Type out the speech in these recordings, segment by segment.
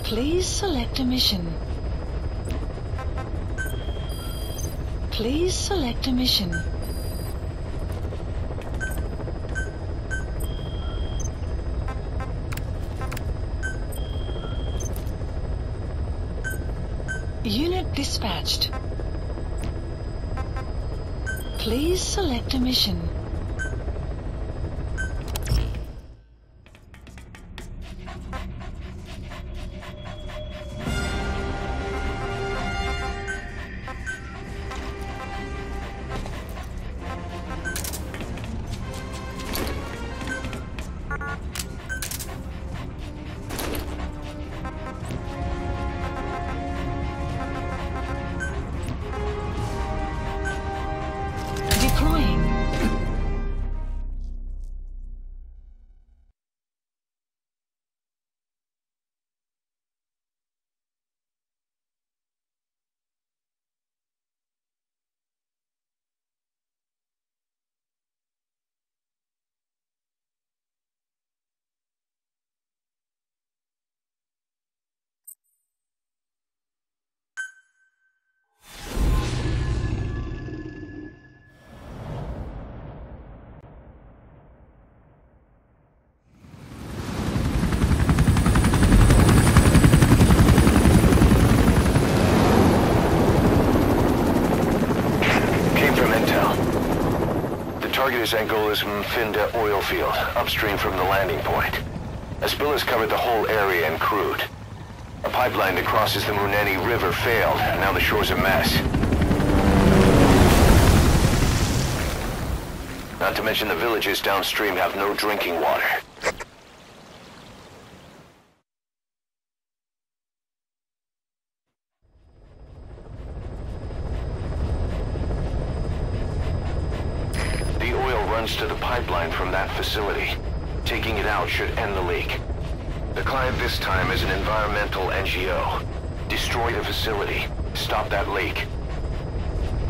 Please select a mission. Please select a mission. Unit dispatched. Please select a mission. Angola's Mfinda oilfield, upstream from the landing point. A spill has covered the whole area and crude. A pipeline that crosses the Muneni River failed, and now the shore's a mess. Not to mention the villages downstream have no drinking water. To the pipeline from that facility. Taking it out should end the leak. The client this time is an environmental NGO. Destroy the facility. Stop that leak.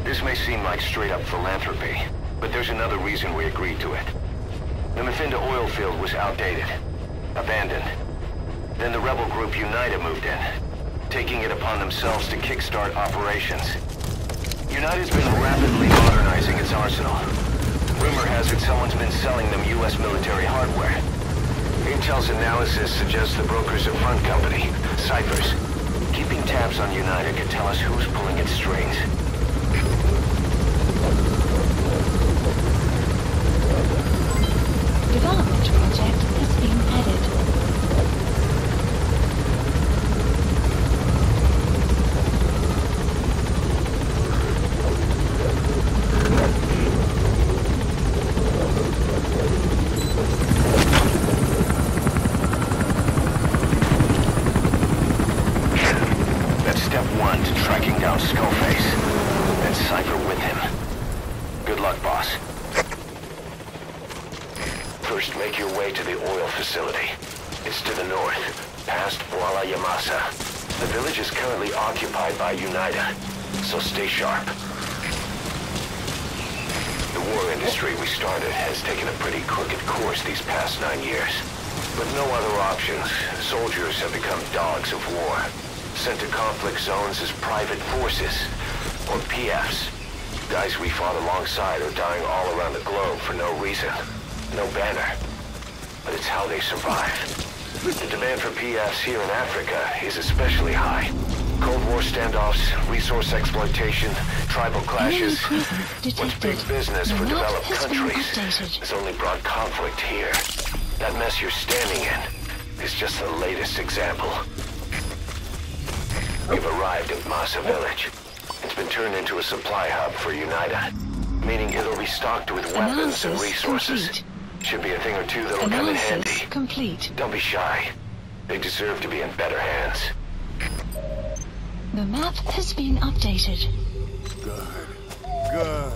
This may seem like straight-up philanthropy, but there's another reason we agreed to it. The Mfinda oilfield was outdated, abandoned. Then the rebel group UNITA moved in, taking it upon themselves to kickstart operations. UNITA's been rapidly modernizing its arsenal. Rumor has it someone's been selling them U.S. military hardware. Intel's analysis suggests the broker's a front company, Ciphers. Keeping tabs on UNITA could tell us who's pulling its strings. Development project has been added. By UNITA, so stay sharp. The war industry we started has taken a pretty crooked course these past 9 years. With no other options, soldiers have become dogs of war, sent to conflict zones as private forces, or PFs. Guys we fought alongside are dying all around the globe for no reason, no banner. But it's how they survive. The demand for PFs here in Africa is especially high. Cold War standoffs, resource exploitation, tribal clashes. What's big business for developed countries has only brought conflict here. That mess you're standing in is just the latest example. We've arrived at Masa Village. It's been turned into a supply hub for UNITA, meaning it'll be stocked with weapons and resources. Should be a thing or two that'll come in handy. Complete. Don't be shy. They deserve to be in better hands. The map has been updated. Good. Good.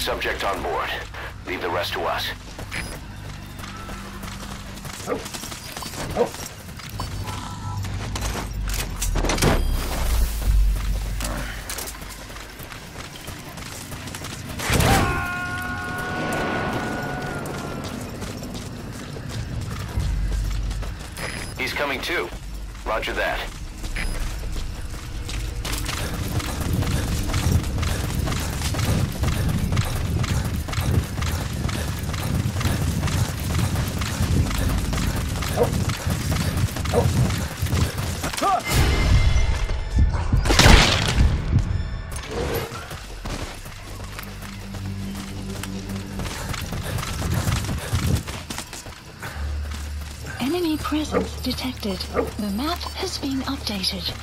subject on board. Leave the rest to us. He's coming too. Roger that. Enemy presence detected. The map has been updated.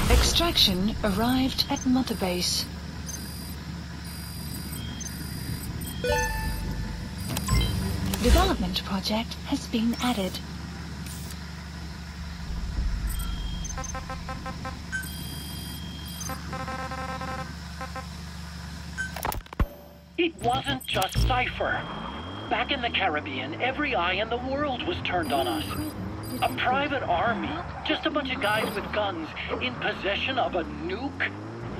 Extraction arrived at Mother Base. Development project has been added. It wasn't just Cipher. Back in the Caribbean, every eye in the world was turned on us. A private army, just a bunch of guys with guns, in possession of a nuke?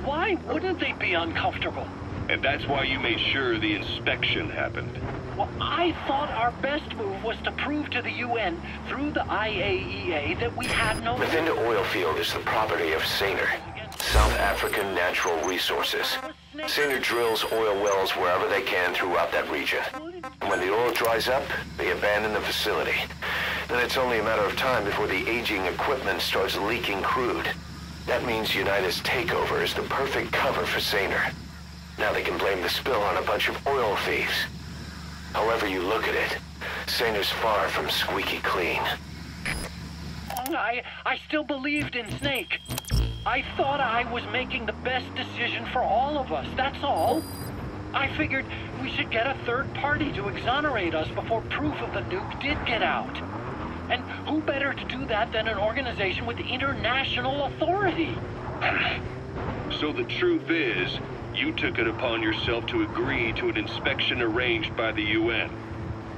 Why wouldn't they be uncomfortable? And that's why you made sure the inspection happened. Well, I thought our best move was to prove to the UN through the IAEA that we had no... Within the oilfield is the property of Cipher, South African Natural Resources. Cipher drills oil wells wherever they can throughout that region. And when the oil dries up, they abandon the facility. Then it's only a matter of time before the aging equipment starts leaking crude. That means United's takeover is the perfect cover for Cipher. Now they can blame the spill on a bunch of oil thieves. However you look at it, Cipher's far from squeaky clean. I still believed in Snake. I thought I was making the best decision for all of us, that's all. I figured we should get a third party to exonerate us before proof of the nuke did get out. And who better to do that than an organization with international authority? So the truth is, you took it upon yourself to agree to an inspection arranged by the UN.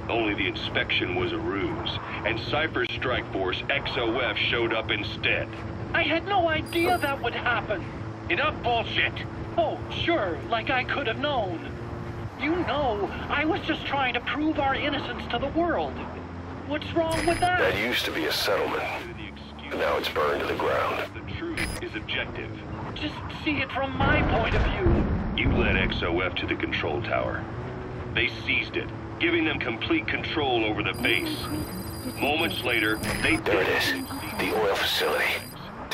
Only the inspection was a ruse, and Cipher's strike force, XOF, showed up instead. I had no idea that would happen. Enough bullshit! Oh, sure, like I could have known. You know, I was just trying to prove our innocence to the world. What's wrong with that? That used to be a settlement. Now it's burned to the ground. The truth is objective. Just see it from my point of view. You led XOF to the control tower. They seized it, giving them complete control over the base. Moments later, they... There it is. The oil facility.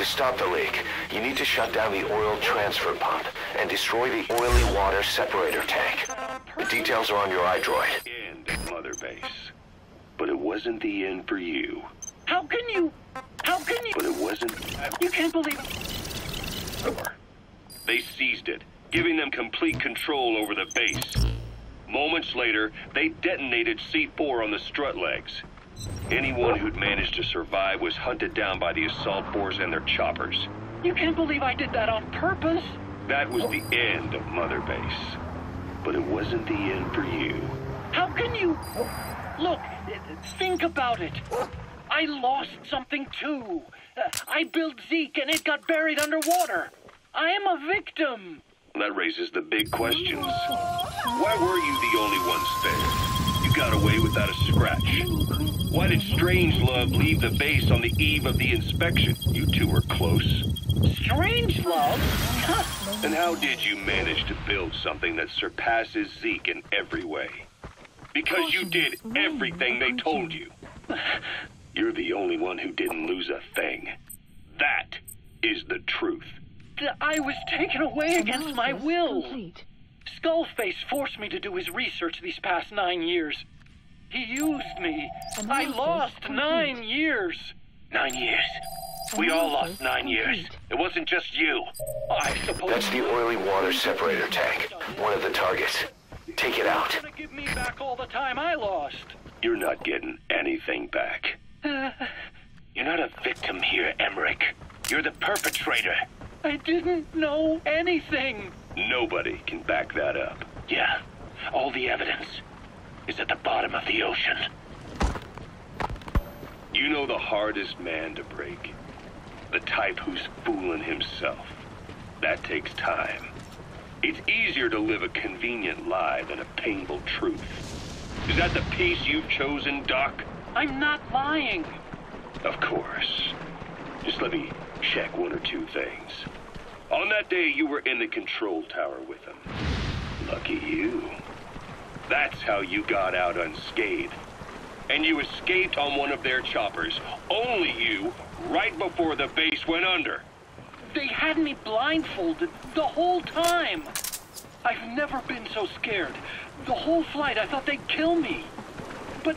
To stop the leak, you need to shut down the oil transfer pump and destroy the oily water separator tank. The details are on your iDroid. End, Mother Base. But it wasn't the end for you. How can you? But it wasn't. You can't believe it. They seized it, giving them complete control over the base. Moments later, they detonated C4 on the strut legs. Anyone who'd managed to survive was hunted down by the assault force and their choppers. You can't believe I did that on purpose. That was the end of Mother Base. But it wasn't the end for you. How can you? Look, think about it. I lost something too. I built Zeke and it got buried underwater. I am a victim. That raises the big questions. Why were you the only one spared? You got away without a scratch. Why did Strangelove leave the base on the eve of the inspection? You two were close. Strangelove? And how did you manage to build something that surpasses Zeke in every way? Because you did everything they told you. You're the only one who didn't lose a thing. That is the truth. I was taken away against my will. Skullface forced me to do his research these past 9 years. He used me. I lost 9 years. 9 years. We all lost 9 years. It wasn't just you. I suppose. That's the oily water separator tank. One of the targets. Take it out. You're gonna give me back all the time I lost. You're not getting anything back. You're not a victim here, Emmerich. You're the perpetrator. I didn't know anything. Nobody can back that up. Yeah, all the evidence is at the bottom of the ocean. You know the hardest man to break. The type who's fooling himself. That takes time. It's easier to live a convenient lie than a painful truth. Is that the piece you've chosen, Doc? I'm not lying. Of course. Just let me check one or two things. On that day, you were in the control tower with them. Lucky you. That's how you got out unscathed. And you escaped on one of their choppers. Only you, right before the base went under. They had me blindfolded the whole time. I've never been so scared. The whole flight, I thought they'd kill me. But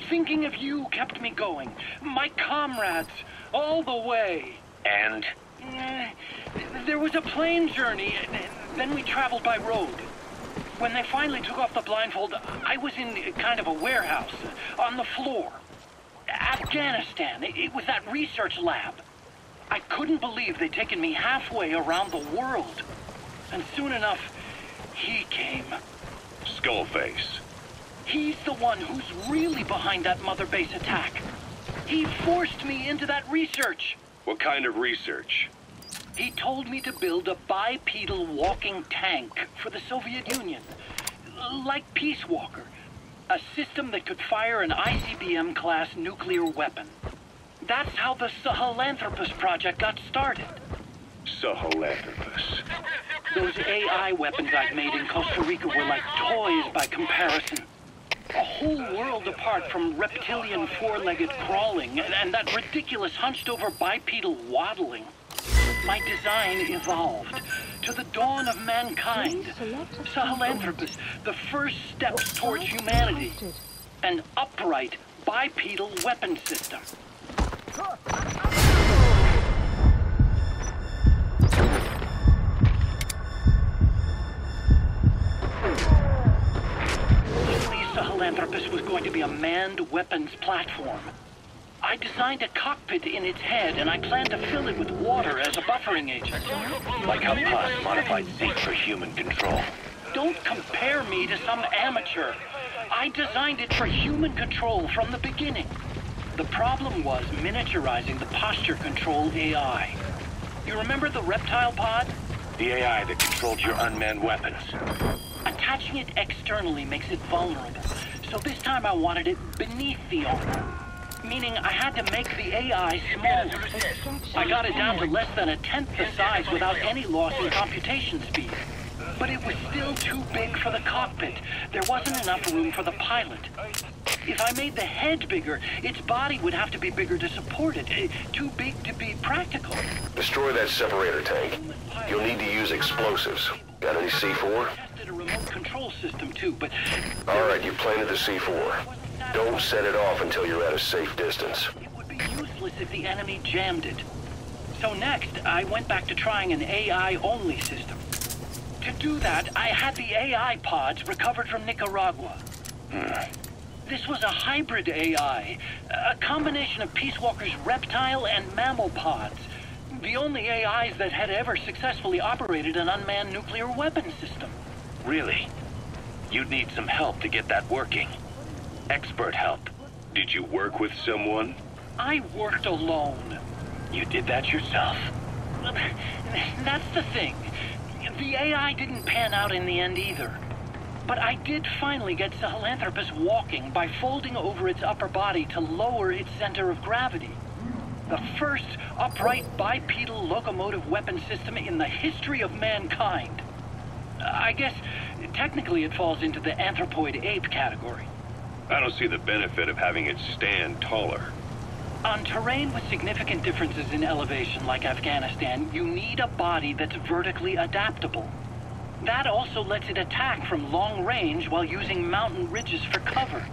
thinking of you kept me going. My comrades, all the way. And? There was a plane journey, then we traveled by road. When they finally took off the blindfold, I was in kind of a warehouse, on the floor. Afghanistan, it was that research lab. I couldn't believe they'd taken me halfway around the world. And soon enough, he came. Skullface. He's the one who's really behind that Mother Base attack. He forced me into that research. What kind of research? He told me to build a bipedal walking tank for the Soviet Union. Like Peace Walker. A system that could fire an ICBM-class nuclear weapon. That's how the Sahelanthropus project got started. Sahelanthropus. Those AI weapons I'd made in Costa Rica were like toys by comparison. A whole world apart from reptilian four-legged crawling and that ridiculous hunched-over bipedal waddling. My design evolved to the dawn of mankind. Sahelanthropus, the first steps towards humanity. An upright bipedal weapon system. Sahelanthropus was going to be a manned weapons platform. I designed a cockpit in its head, and I planned to fill it with water as a buffering agent. Like how Paz modified Zeke for human control. Don't compare me to some amateur. I designed it for human control from the beginning. The problem was miniaturizing the posture control AI. You remember the reptile pod? The AI that controlled your unmanned weapons. Attaching it externally makes it vulnerable. So this time I wanted it beneath the armor. Meaning I had to make the AI smaller. I got it down to less than 1/10 the size without any loss in computation speed. But it was still too big for the cockpit. There wasn't enough room for the pilot. If I made the head bigger, its body would have to be bigger to support it. Too big to be practical. Destroy that separator tank. You'll need to use explosives. Got any C4? Tested a remote control system too, but Alright, you planted the C4. Don't set it off until you're at a safe distance. it would be useless if the enemy jammed it. So next, I went back to trying an AI-only system. To do that, I had the AI pods recovered from Nicaragua. This was a hybrid AI, a combination of Peace Walker's reptile and mammal pods. The only AIs that had ever successfully operated an unmanned nuclear weapon system. Really? You'd need some help to get that working. Expert help. Did you work with someone? I worked alone. You did that yourself. That's the thing. The AI didn't pan out in the end either. But I did finally get Sahelanthropus walking by folding over its upper body to lower its center of gravity. The first upright bipedal locomotive weapon system in the history of mankind. I guess technically it falls into the anthropoid ape category. I don't see the benefit of having it stand taller. On terrain with significant differences in elevation like Afghanistan, you need a body that's vertically adaptable. That also lets it attack from long range while using mountain ridges for cover.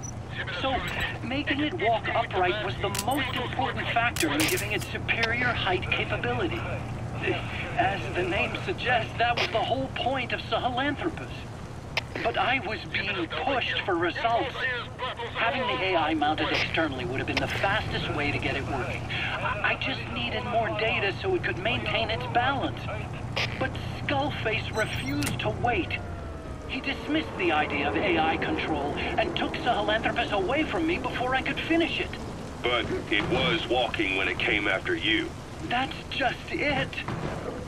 So, making it walk upright was the most important factor in giving it superior height capability. As the name suggests, that was the whole point of Sahelanthropus. But I was being pushed for results. Having the AI mounted externally would have been the fastest way to get it working. I just needed more data so it could maintain its balance. But Skullface refused to wait. He dismissed the idea of AI control and took Sahelanthropus away from me before I could finish it. But it was walking when it came after you. That's just it.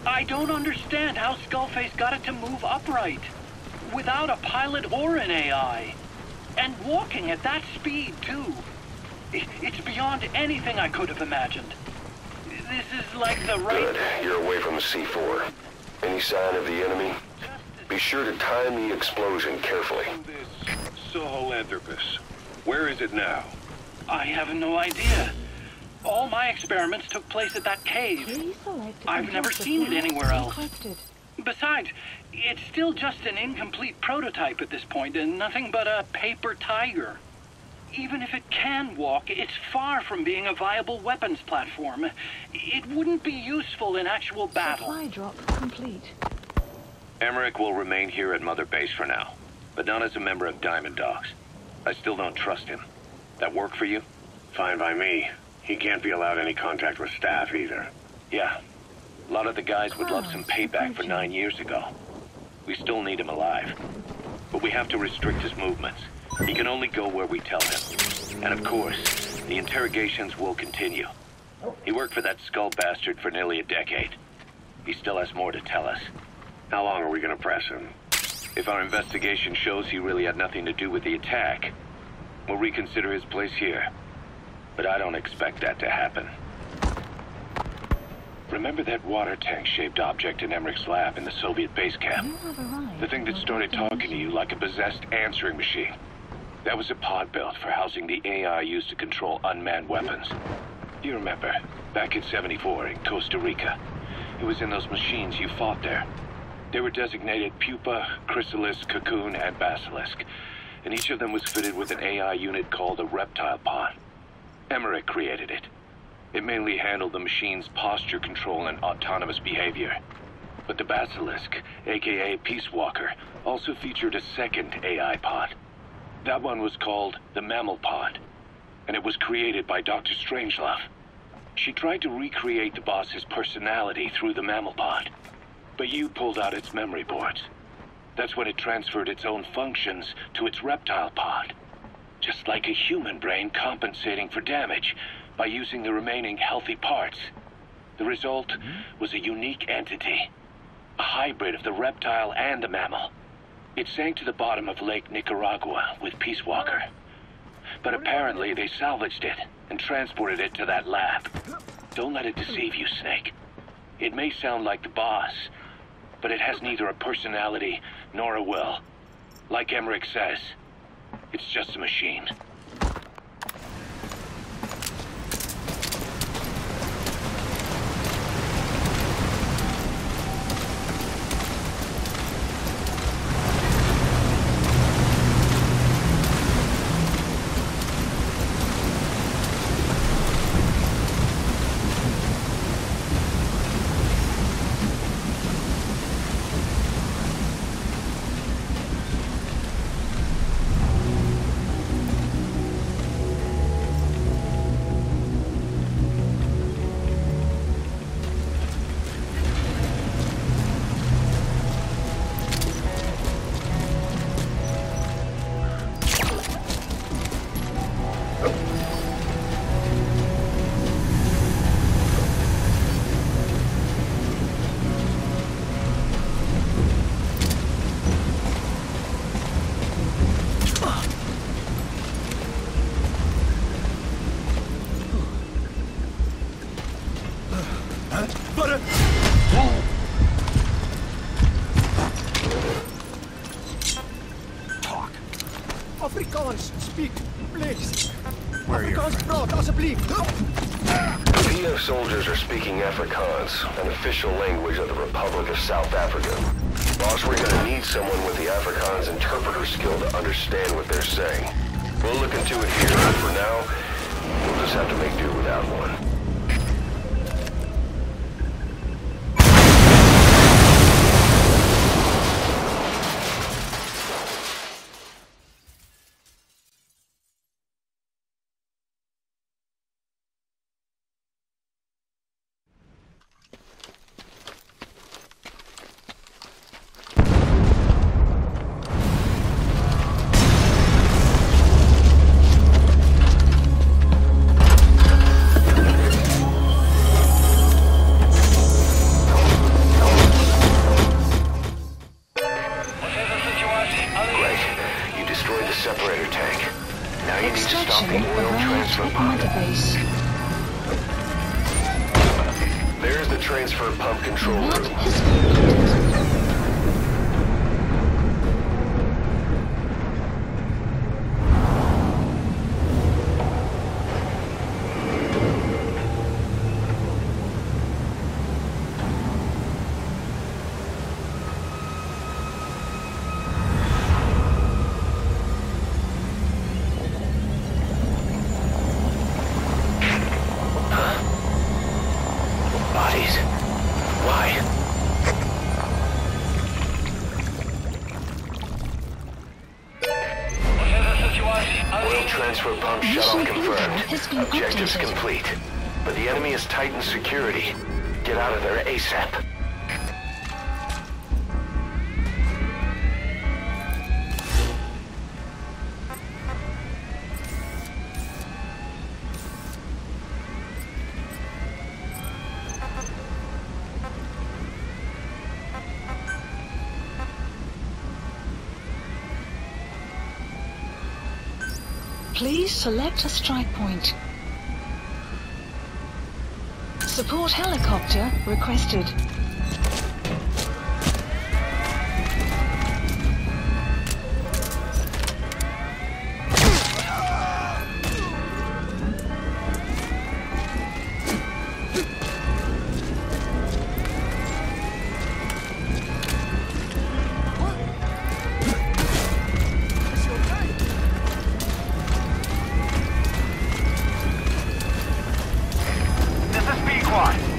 I don't understand how Skullface got it to move upright, without a pilot or an AI. And walking at that speed, too. It's beyond anything I could have imagined. This is like the right... Good. You're away from the C4. Any sign of the enemy? Be sure to time the explosion carefully. This Sahelanthropus, where is it now? I have no idea. All my experiments took place at that cave. Please select I've never the seen it flag anywhere else. requested. Besides, it's still just an incomplete prototype at this point, and nothing but a paper tiger. Even if it can walk, it's far from being a viable weapons platform. It wouldn't be useful in actual battle. Supply drop complete. Emmerich will remain here at Mother Base for now, but not as a member of Diamond Dogs. I still don't trust him. That work for you? Fine by me. He can't be allowed any contact with staff either. Yeah. A lot of the guys would love some payback for 9 years ago. We still need him alive. But we have to restrict his movements. He can only go where we tell him. And of course, the interrogations will continue. He worked for that skull bastard for nearly a decade. He still has more to tell us. How long are we gonna press him? If our investigation shows he really had nothing to do with the attack, we'll reconsider his place here. But I don't expect that to happen. Remember that water tank-shaped object in Emmerich's lab in the Soviet base camp? You have arrived. The thing that started talking to you like a possessed answering machine. That was a pod built for housing the AI used to control unmanned weapons. You remember, back in '74 in Costa Rica. It was in those machines you fought there. They were designated Pupa, Chrysalis, Cocoon, and Basilisk, and each of them was fitted with an AI unit called a reptile pod. Emmerich created it. It mainly handled the machine's posture control and autonomous behavior. But the Basilisk, aka Peace Walker, also featured a second AI pod. That one was called the Mammal Pod, and it was created by Dr. Strangelove. She tried to recreate the boss's personality through the Mammal Pod, but you pulled out its memory boards. That's when it transferred its own functions to its reptile pod. Just like a human brain compensating for damage by using the remaining healthy parts. The result was a unique entity, a hybrid of the reptile and the mammal. It sank to the bottom of Lake Nicaragua with Peace Walker. But apparently they salvaged it and transported it to that lab. Don't let it deceive you, Snake. It may sound like the boss, but it has neither a personality nor a will. Like Emmerich says, it's just a machine. Talk. Afrikaans, speak, please. Where are you? Afrikaans praat, alsjeblieft. PF soldiers are speaking Afrikaans, an official language of the Republic of South Africa. Boss, we're gonna need someone with the Afrikaans interpreter skill to understand what they're saying. We'll look into it here, but for now, we'll just have to make do without one. Separator tank. Now you need to stop the oil transfer pump. There's the transfer pump control room. Transfer pump shut-off confirmed. Objectives complete. But the enemy has tightened security. Get out of there ASAP. Please select a strike point. Support helicopter requested.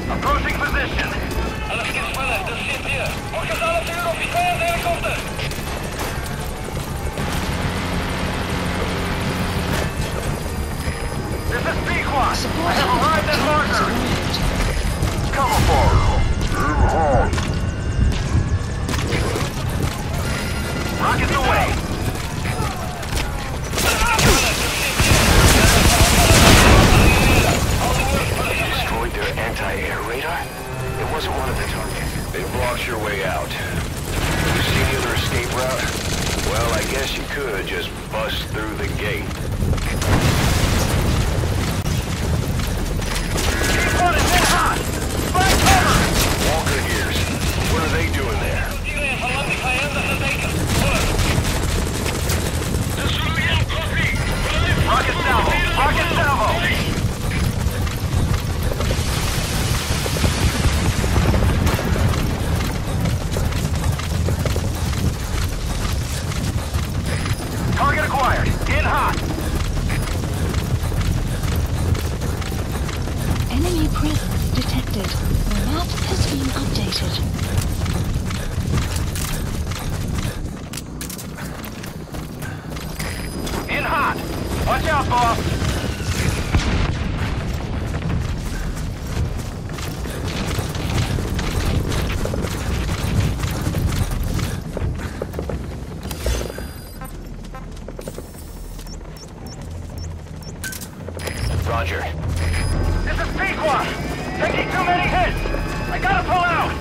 Approaching position. Alles geht schneller, das sind wir. Fokus alle Flüge auf die Feuerwehrhelikopter. This is Pequod. I have arrived at marker. Cover fire. Rockets away. Their anti-air radar? It wasn't one of the targets. They blocked your way out. You see the other escape route? Well, I guess you could just bust through the gate. Keep on it, hit hot! Fire cover! Walker gears. What are they doing there? Rocket salvo! Rocket salvo! Target acquired. In hot. Enemy presence detected. The map has been updated. In hot. Watch out, boss. Roger. This is Pequod! Taking too many hits! I gotta pull out!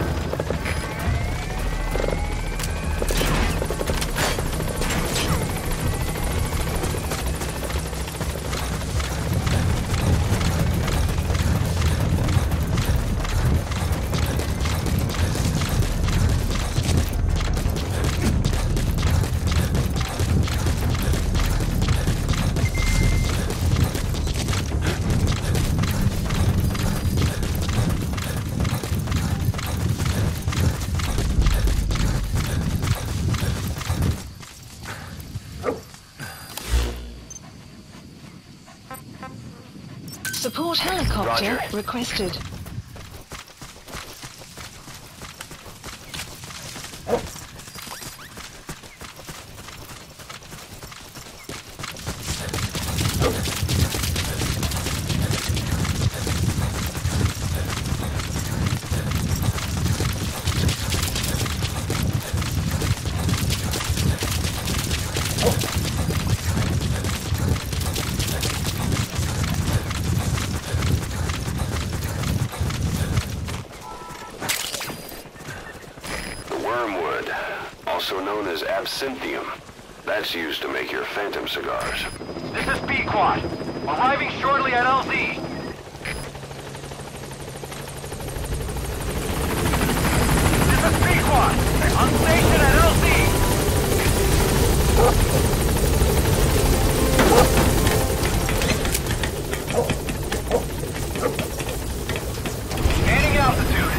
Sector Roger. requested. Wormwood, also known as absinthium. That's used to make your phantom cigars. This is Pequod. Arriving shortly at LZ. This is Pequod. On station at LZ. Scanning altitude.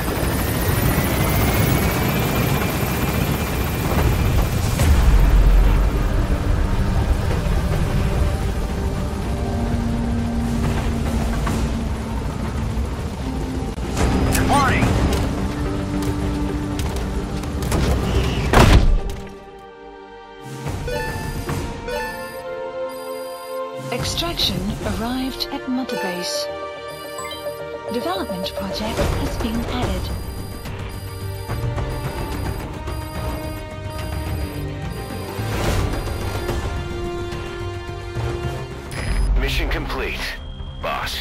Extraction arrived at Mother Base. Development project has been added. Mission complete, boss.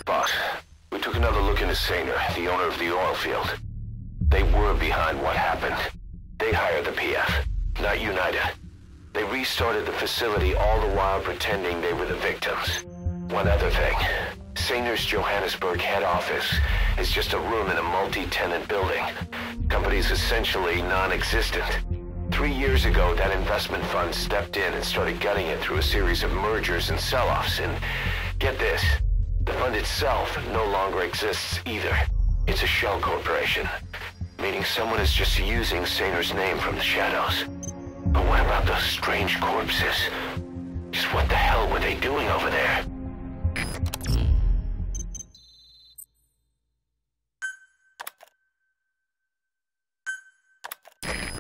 Boss, we took another look into Saner, the owner of the oilfield. They were behind what happened. They hired the PF, not United. They restarted the facility all the while pretending they were the victims. One other thing. Saner's Johannesburg head office is just a room in a multi-tenant building. Company's essentially non-existent. 3 years ago, that investment fund stepped in and started gutting it through a series of mergers and sell-offs. And get this, the fund itself no longer exists either. It's a shell corporation, meaning someone is just using Saner's name from the shadows. But what about those strange corpses? Just what the hell were they doing over there?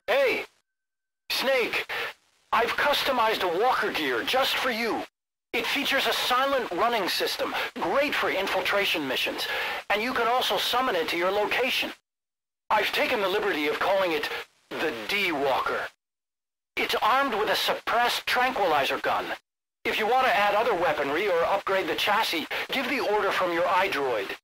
Hey, Snake, I've customized a walker gear just for you. It features a silent running system, great for infiltration missions, and you can also summon it to your location. I've taken the liberty of calling it the D-Walker. It's armed with a suppressed tranquilizer gun. If you want to add other weaponry or upgrade the chassis, give the order from your iDroid.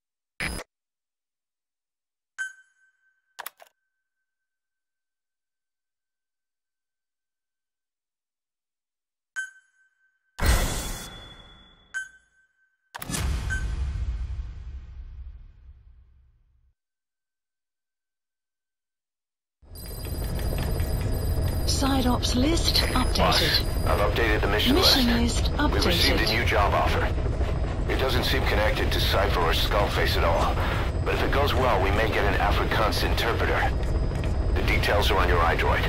Side ops list Boss, updated. I've updated the mission List We've received a updated. new job offer. It doesn't seem connected to Cipher or Skullface at all. But if it goes well, we may get an Afrikaans interpreter. The details are on your iDroid.